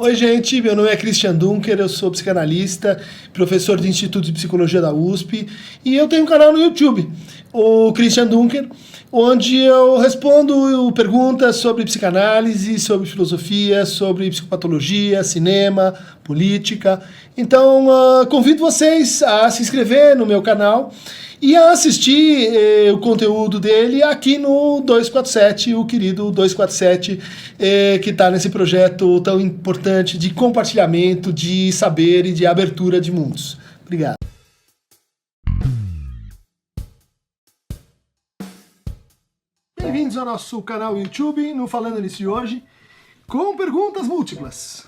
Oi, gente, meu nome é Christian Dunker, eu sou psicanalista, professor do Instituto de Psicologia da USP e eu tenho um canal no YouTube, o Christian Dunker, onde eu respondo perguntas sobre psicanálise, sobre filosofia, sobre psicopatologia, cinema, política. Então, convido vocês a se inscrever no meu canal e a assistir o conteúdo dele aqui no 247, o querido 247, que está nesse projeto tão importante de compartilhamento de saber e de abertura de mundos. Obrigado. Bem-vindos ao nosso canal YouTube, no Falando Nisso de hoje, com perguntas múltiplas.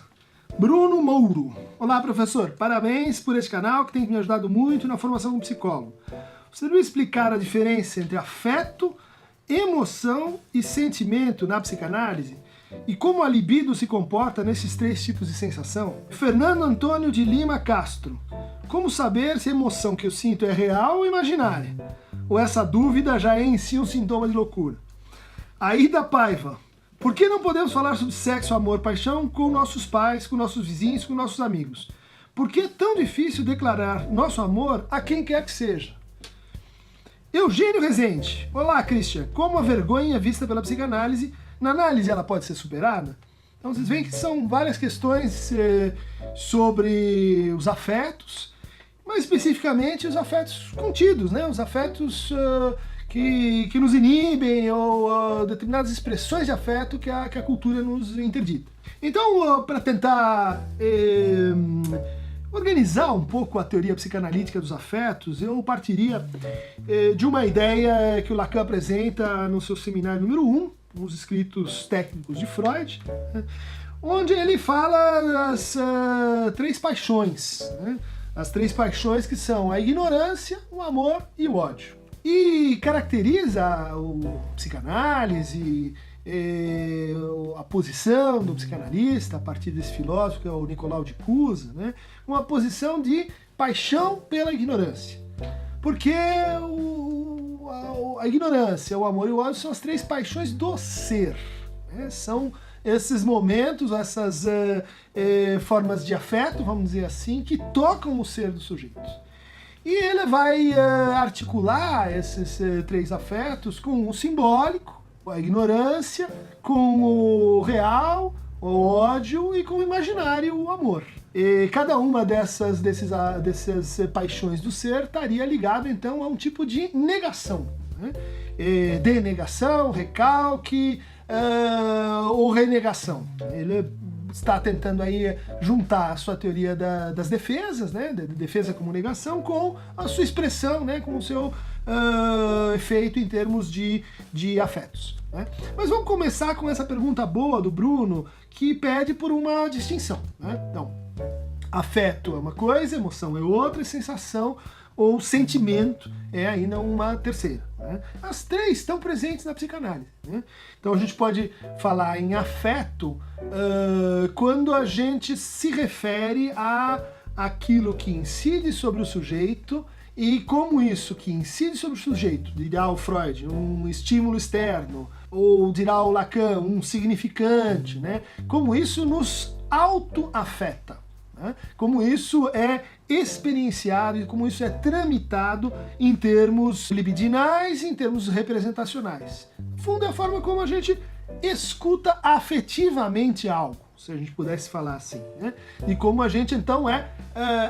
Bruno Mouro. Olá, professor. Parabéns por esse canal que tem me ajudado muito na formação como psicólogo. Você deve explicar a diferença entre afeto, emoção e sentimento na psicanálise? E como a libido se comporta nesses três tipos de sensação? Fernando Antônio de Lima Castro. Como saber se a emoção que eu sinto é real ou imaginária? Ou essa dúvida já é em si um sintoma de loucura? Aida Paiva. Por que não podemos falar sobre sexo, amor, paixão com nossos pais, com nossos vizinhos, com nossos amigos? Por que é tão difícil declarar nosso amor a quem quer que seja? Eugênio Rezende. Olá, Christian. Como a vergonha vista pela psicanálise, na análise ela pode ser superada? Então vocês veem que são várias questões sobre os afetos, mas especificamente os afetos contidos, né? Os afetos que nos inibem ou determinadas expressões de afeto que a cultura nos interdita. Então, para tentar organizar um pouco a teoria psicanalítica dos afetos, eu partiria de uma ideia que o Lacan apresenta no seu seminário número 1, os escritos técnicos de Freud, né, onde ele fala das três paixões, né, as três paixões que são a ignorância, o amor e o ódio. E caracteriza o psicanálise, a posição do psicanalista, a partir desse filósofo que é o Nicolau de Cusa, né? Uma posição de paixão pela ignorância. Porque a ignorância, o amor e o ódio são as três paixões do ser, né? São esses momentos, essas formas de afeto, vamos dizer assim, que tocam o ser do sujeito. E ele vai articular esses três afetos com o simbólico, a ignorância, com o real, o ódio, e com o imaginário, o amor. E cada uma dessas paixões do ser estaria ligada então a um tipo de negação, né? Denegação, recalque ou renegação. Ele está tentando aí juntar a sua teoria das defesas, né, de defesa como negação, com a sua expressão, né, com o seu efeito em termos de afetos, né? Mas vamos começar com essa pergunta boa do Bruno, que pede por uma distinção, né? Então, afeto é uma coisa, emoção é outra, e sensação ou sentimento é ainda uma terceira, né? As três estão presentes na psicanálise, né? Então a gente pode falar em afeto quando a gente se refere a aquilo que incide sobre o sujeito e como isso que incide sobre o sujeito, dirá o Freud, um estímulo externo, ou dirá o Lacan, um significante, né? Como isso nos autoafeta, né? Como isso é experienciado e como isso é tramitado em termos libidinais e em termos representacionais. No fundo, é a forma como a gente escuta afetivamente algo, se a gente pudesse falar assim, né? E como a gente então é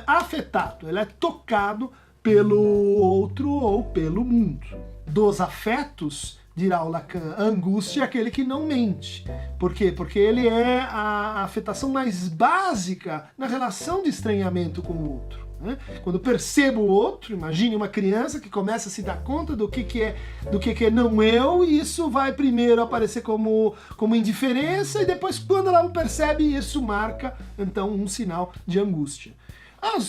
afetado, ele é tocado pelo outro ou pelo mundo. Dos afetos, dirá o Lacan, a angústia é aquele que não mente. Por quê? Porque ele é a afetação mais básica na relação de estranhamento com o outro, né? Quando percebo o outro, imagine uma criança que começa a se dar conta do que é não eu, e isso vai primeiro aparecer como indiferença, e depois, quando ela o percebe, isso marca então um sinal de angústia.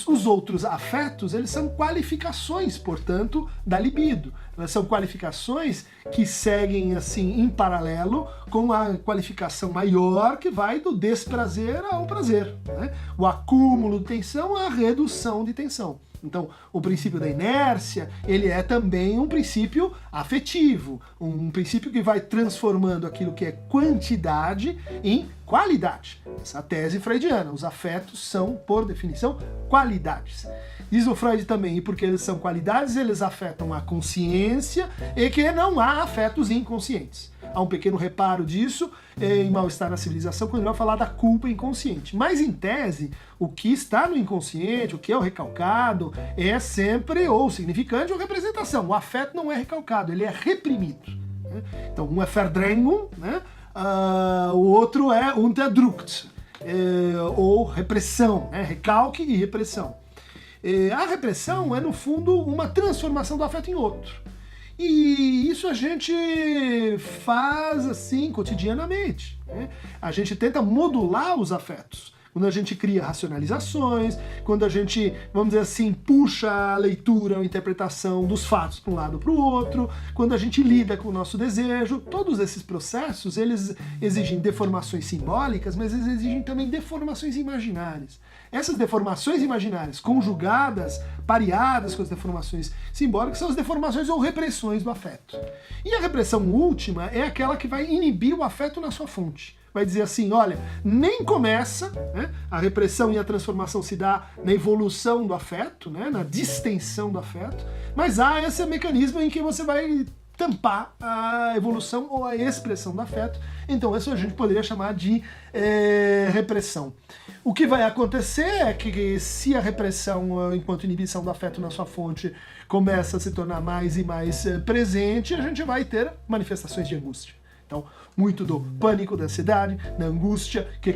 Os outros afetos, eles são qualificações, portanto, da libido. Elas são qualificações que seguem, assim, em paralelo com a qualificação maior que vai do desprazer ao prazer, né? O acúmulo de tensão à redução de tensão. Então, o princípio da inércia, ele é também um princípio afetivo, um princípio que vai transformando aquilo que é quantidade em qualidade. Essa é a tese freudiana. Os afetos são, por definição, qualidades. Diz o Freud também, e porque eles são qualidades, eles afetam a consciência e que não há afetos inconscientes. Há um pequeno reparo disso em Mal-Estar na Civilização, quando ele vai falar da culpa inconsciente. Mas, em tese, o que está no inconsciente, o que é o recalcado, é sempre ou significante ou representação. O afeto não é recalcado, ele é reprimido. Então, um é Verdrängung, né? O outro é Unterdrückt, ou repressão, né? Recalque e repressão. A repressão é, no fundo, uma transformação do afeto em outro. E isso a gente faz assim cotidianamente, né? A gente tenta modular os afetos. Quando a gente cria racionalizações, quando a gente, vamos dizer assim, puxa a leitura, a interpretação dos fatos para um lado ou para o outro, quando a gente lida com o nosso desejo, todos esses processos, eles exigem deformações simbólicas, mas eles exigem também deformações imaginárias. Essas deformações imaginárias, conjugadas, pareadas com as deformações simbólicas, são as deformações ou repressões do afeto. E a repressão última é aquela que vai inibir o afeto na sua fonte. Vai dizer assim, olha, nem começa, né? A repressão e a transformação se dá na evolução do afeto, né? Na distensão do afeto, mas há esse mecanismo em que você vai tampar a evolução ou a expressão do afeto. Então isso a gente poderia chamar de repressão. O que vai acontecer é que se a repressão, enquanto inibição do afeto na sua fonte, começa a se tornar mais e mais presente, a gente vai ter manifestações de angústia. Então, muito do pânico, da ansiedade, da angústia, que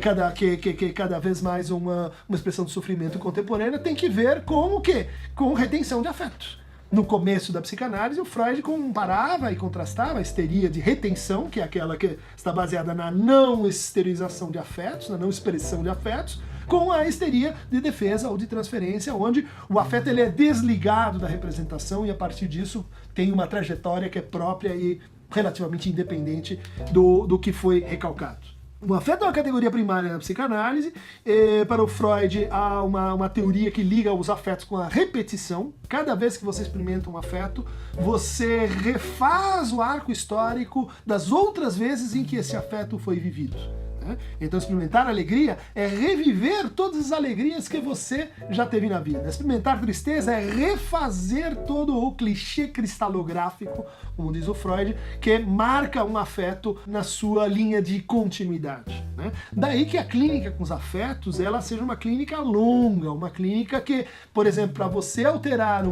cada vez mais uma expressão de sofrimento contemporânea tem que ver com o quê? Com retenção de afetos. No começo da psicanálise, o Freud comparava e contrastava a histeria de retenção, que é aquela que está baseada na não exteriorização de afetos, na não expressão de afetos, com a histeria de defesa ou de transferência, onde o afeto ele é desligado da representação e a partir disso tem uma trajetória que é própria e relativamente independente do que foi recalcado. O afeto é uma categoria primária da psicanálise. Para o Freud, há uma teoria que liga os afetos com a repetição. Cada vez que você experimenta um afeto, você refaz o arco histórico das outras vezes em que esse afeto foi vivido. Então, experimentar alegria é reviver todas as alegrias que você já teve na vida. Experimentar tristeza é refazer todo o clichê cristalográfico, como diz o Freud, que marca um afeto na sua linha de continuidade. Daí que a clínica com os afetos ela seja uma clínica longa, uma clínica que, por exemplo, para você alterar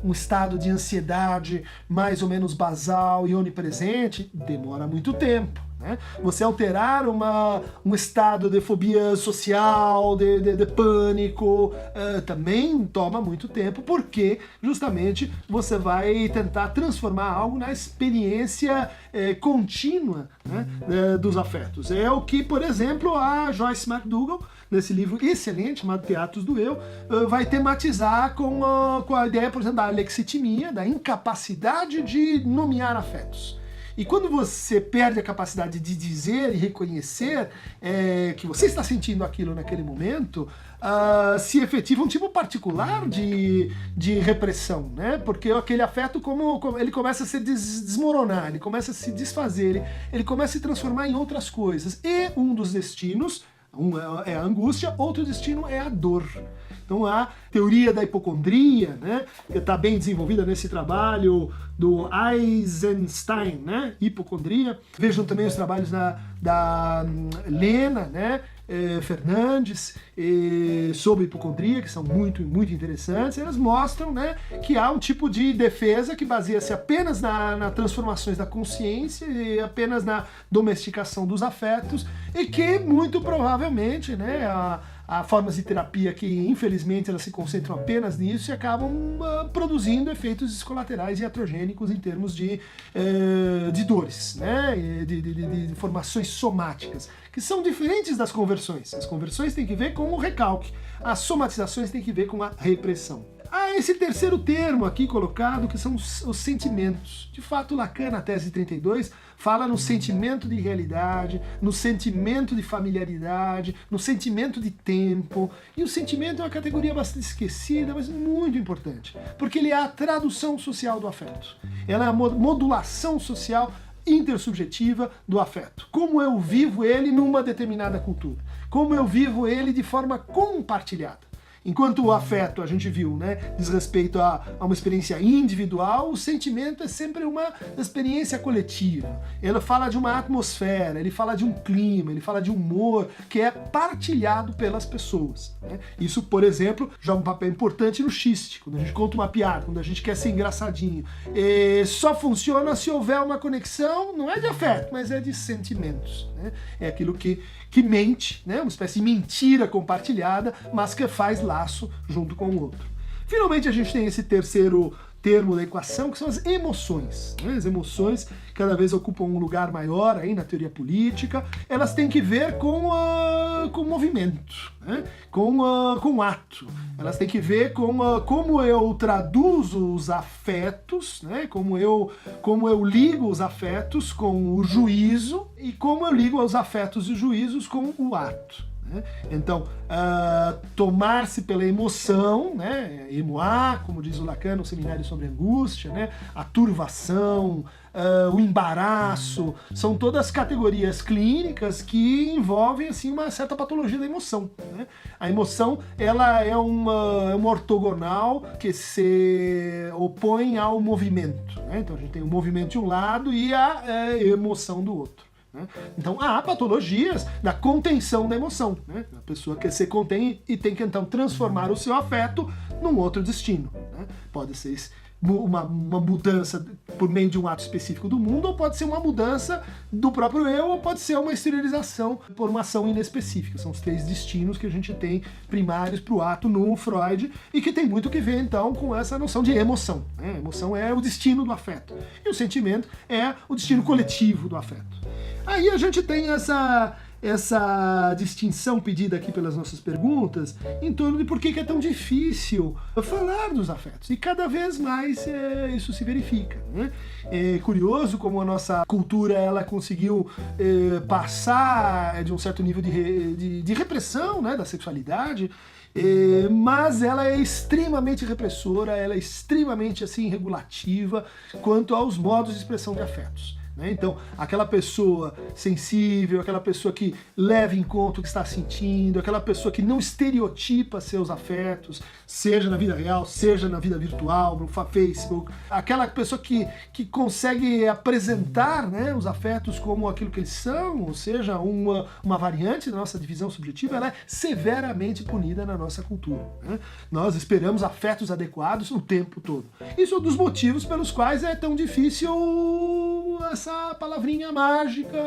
um estado de ansiedade mais ou menos basal e onipresente, demora muito tempo. Você alterar um estado de fobia social, de pânico, também toma muito tempo, porque justamente você vai tentar transformar algo na experiência contínua, né, dos afetos. É o que, por exemplo, a Joyce McDougall, nesse livro excelente chamado Teatros do Eu, vai tematizar com a ideia, por exemplo, da alexitimia, da incapacidade de nomear afetos. E quando você perde a capacidade de dizer e reconhecer que você está sentindo aquilo naquele momento, se efetiva um tipo particular de repressão, né? Porque aquele afeto, como ele começa a se desmoronar, ele começa a se desfazer, ele começa a se transformar em outras coisas. E um dos destinos, um é a angústia, outro destino é a dor. Então a teoria da hipocondria, né, que está bem desenvolvida nesse trabalho do Eisenstein, né, hipocondria. Vejam também os trabalhos da Lena, né, Fernandes, sobre hipocondria, que são muito, muito interessantes. Elas mostram, né, que há um tipo de defesa que baseia-se apenas nas transformações da consciência e apenas na domesticação dos afetos e que muito provavelmente, né, há formas de terapia que, infelizmente, elas se concentram apenas nisso e acabam produzindo efeitos colaterais iatrogênicos em termos de dores, né? de formações somáticas, que são diferentes das conversões. As conversões têm que ver com o recalque, as somatizações têm que ver com a repressão. Há esse terceiro termo aqui colocado, que são os sentimentos. De fato, Lacan, na tese 32, fala no sentimento de realidade, no sentimento de familiaridade, no sentimento de tempo. E o sentimento é uma categoria bastante esquecida, mas muito importante, porque ele é a tradução social do afeto. Ela é a modulação social intersubjetiva do afeto. Como eu vivo ele numa determinada cultura. Como eu vivo ele de forma compartilhada. Enquanto o afeto, a gente viu, né, diz respeito a uma experiência individual, o sentimento é sempre uma experiência coletiva. Ele fala de uma atmosfera, ele fala de um clima, ele fala de um humor que é partilhado pelas pessoas. Né? Isso, por exemplo, joga um papel importante no xiste, quando a gente conta uma piada, quando a gente quer ser engraçadinho. Só funciona se houver uma conexão, não é de afeto, mas é de sentimentos. Né? É aquilo que mente, né? Uma espécie de mentira compartilhada, mas que faz laço junto com o outro. Finalmente a gente tem esse terceiro termo da equação, que são as emoções. Né? As emoções cada vez ocupam um lugar maior aí na teoria política. Elas têm que ver com o movimento, né? com o ato. Elas têm que ver com como eu traduzo os afetos, né? como eu ligo os afetos com o juízo e como eu ligo os afetos e os juízos com o ato. Então, tomar-se pela emoção, né, emoar, como diz o Lacan no Seminário sobre Angústia, né, a turvação, o embaraço, são todas categorias clínicas que envolvem assim, uma certa patologia da emoção. Né? A emoção ela é uma ortogonal que se opõe ao movimento. Né? Então a gente tem o movimento de um lado e a emoção do outro. Então há patologias da contenção da emoção. Né? A pessoa que se contém e tem que então transformar o seu afeto num outro destino. Né? Pode ser uma mudança por meio de um ato específico do mundo, ou pode ser uma mudança do próprio eu, ou pode ser uma exteriorização por uma ação inespecífica. São os três destinos que a gente tem primários para o ato no Freud e que tem muito que ver então com essa noção de emoção. Né? A emoção é o destino do afeto e o sentimento é o destino coletivo do afeto. Aí a gente tem essa distinção pedida aqui pelas nossas perguntas em torno de por que é tão difícil falar dos afetos. E cada vez mais isso se verifica. Né? É curioso como a nossa cultura ela conseguiu passar de um certo nível de repressão, né, da sexualidade, mas ela é extremamente repressora, ela é extremamente assim, regulativa quanto aos modos de expressão de afetos. Então, aquela pessoa sensível, aquela pessoa que leva em conta o que está sentindo, aquela pessoa que não estereotipa seus afetos, seja na vida real, seja na vida virtual, no Facebook, aquela pessoa que consegue apresentar, né, os afetos como aquilo que eles são, ou seja, uma variante da nossa divisão subjetiva, ela é severamente punida na nossa cultura. Né? Nós esperamos afetos adequados o tempo todo. Isso é um dos motivos pelos quais é tão difícil essa palavrinha mágica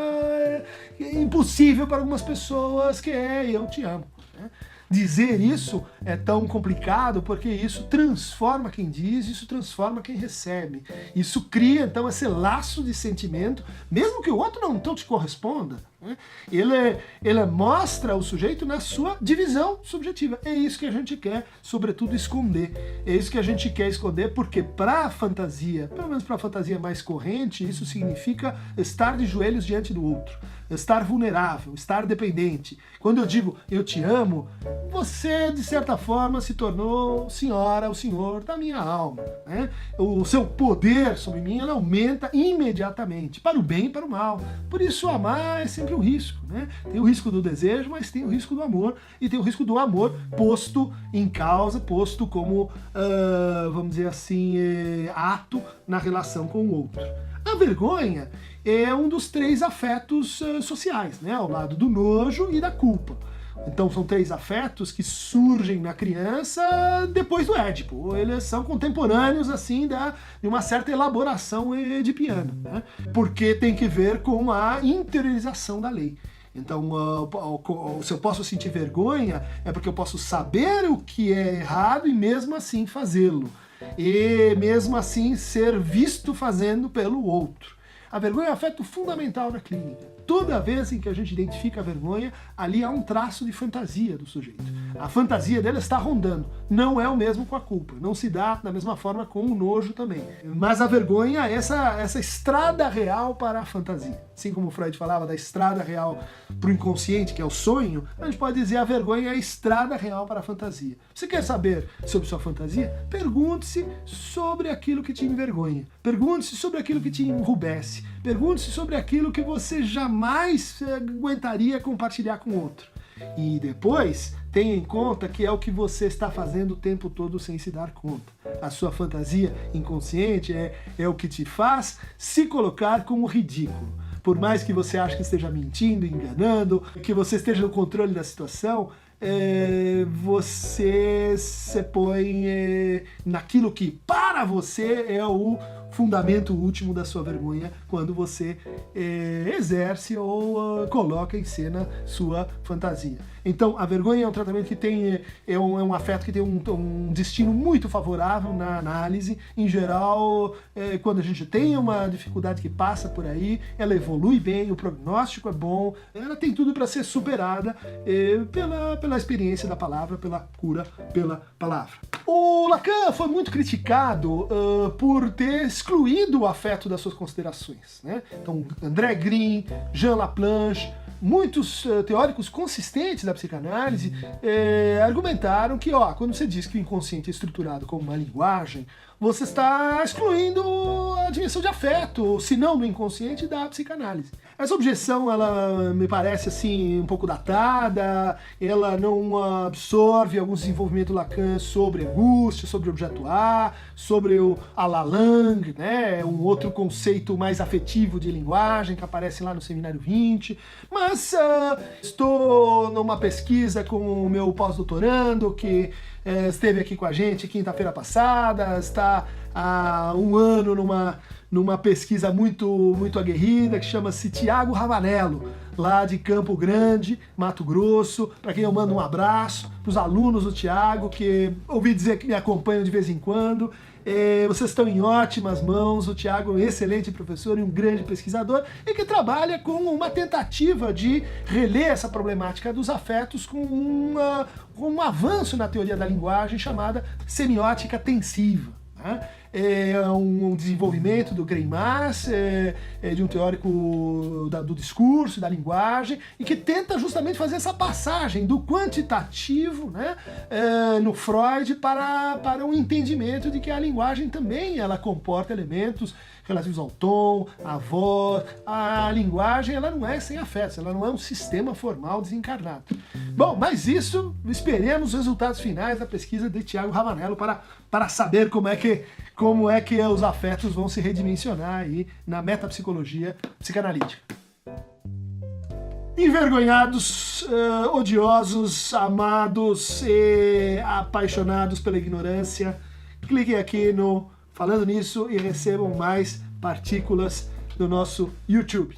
impossível para algumas pessoas, que é eu te amo. Né? Dizer isso é tão complicado porque isso transforma quem diz, isso transforma quem recebe. Isso cria então esse laço de sentimento, mesmo que o outro não te corresponda. Né? Ele mostra o sujeito na sua divisão subjetiva. É isso que a gente quer, sobretudo, esconder. É isso que a gente quer esconder porque para a fantasia, pelo menos para a fantasia mais corrente, isso significa estar de joelhos diante do outro. Estar vulnerável, estar dependente. Quando eu digo eu te amo, você, de certa forma, se tornou senhora, o senhor da minha alma. Né? O seu poder sobre mim ela aumenta imediatamente, para o bem e para o mal. Por isso, amar é sempre um risco. Né? Tem o risco do desejo, mas tem o risco do amor. E tem o risco do amor posto em causa, posto como, vamos dizer assim, ato na relação com o outro. A vergonha é um dos três afetos sociais, né? Ao lado do nojo e da culpa. Então são três afetos que surgem na criança depois do Édipo. Eles são contemporâneos assim de uma certa elaboração edipiana, né? Porque tem que ver com a interiorização da lei. Então, se eu posso sentir vergonha, é porque eu posso saber o que é errado e mesmo assim fazê-lo. E mesmo assim ser visto fazendo pelo outro. A vergonha é um afeto fundamental na clínica. Toda vez em que a gente identifica a vergonha, ali há um traço de fantasia do sujeito. A fantasia dele está rondando. Não é o mesmo com a culpa. Não se dá da mesma forma com o nojo também. Mas a vergonha é essa estrada real para a fantasia. Assim como Freud falava da estrada real para o inconsciente, que é o sonho, a gente pode dizer a vergonha é a estrada real para a fantasia. Você quer saber sobre sua fantasia? Pergunte-se sobre aquilo que te envergonha. Pergunte-se sobre aquilo que te enrubesce. Pergunte-se sobre aquilo que você jamais aguentaria compartilhar com outro. E depois, tenha em conta que é o que você está fazendo o tempo todo sem se dar conta. A sua fantasia inconsciente é o que te faz se colocar como ridículo. Por mais que você ache que esteja mentindo, enganando, que você esteja no controle da situação, você se põe naquilo que para você é o fundamento último da sua vergonha quando você exerce ou coloca em cena sua fantasia. Então, a vergonha é um tratamento que tem, é um afeto que tem um destino muito favorável na análise. Em geral, quando a gente tem uma dificuldade que passa por aí, ela evolui bem, o prognóstico é bom, ela tem tudo para ser superada pela experiência da palavra, pela cura pela palavra. O Lacan foi muito criticado por ter excluído o afeto das suas considerações, né? Então, André Green, Jean Laplanche, muitos teóricos consistentes da psicanálise argumentaram que, quando você diz que o inconsciente é estruturado como uma linguagem, você está excluindo a dimensão de afeto, se não do inconsciente, da psicanálise. Essa objeção, ela me parece assim um pouco datada, ela não absorve alguns desenvolvimentos do Lacan sobre angústia, sobre objeto A, sobre a Lalang, né, um outro conceito mais afetivo de linguagem que aparece lá no Seminário 20, mas estou numa pesquisa com o meu pós-doutorando que esteve aqui com a gente quinta-feira passada, está há um ano numa pesquisa muito aguerrida que chama-se Tiago Ravanello, lá de Campo Grande, Mato Grosso, para quem eu mando um abraço, para os alunos do Tiago, que ouvi dizer que me acompanham de vez em quando. Vocês estão em ótimas mãos, o Tiago é um excelente professor e um grande pesquisador e que trabalha com uma tentativa de reler essa problemática dos afetos com um avanço na teoria da linguagem chamada semiótica tensiva. É um desenvolvimento do Greimas, de um teórico do discurso, da linguagem, e que tenta justamente fazer essa passagem do quantitativo, né, no Freud para um entendimento de que a linguagem também ela comporta elementos relativos ao tom, à voz. A linguagem ela não é sem afetos, ela não é um sistema formal desencarnado. Bom, mas isso, esperemos os resultados finais da pesquisa de Tiago Ravanello para saber como é que os afetos vão se redimensionar aí na metapsicologia psicanalítica. Envergonhados, odiosos, amados e apaixonados pela ignorância, cliquem aqui no Falando Nisso e recebam mais partículas do nosso YouTube.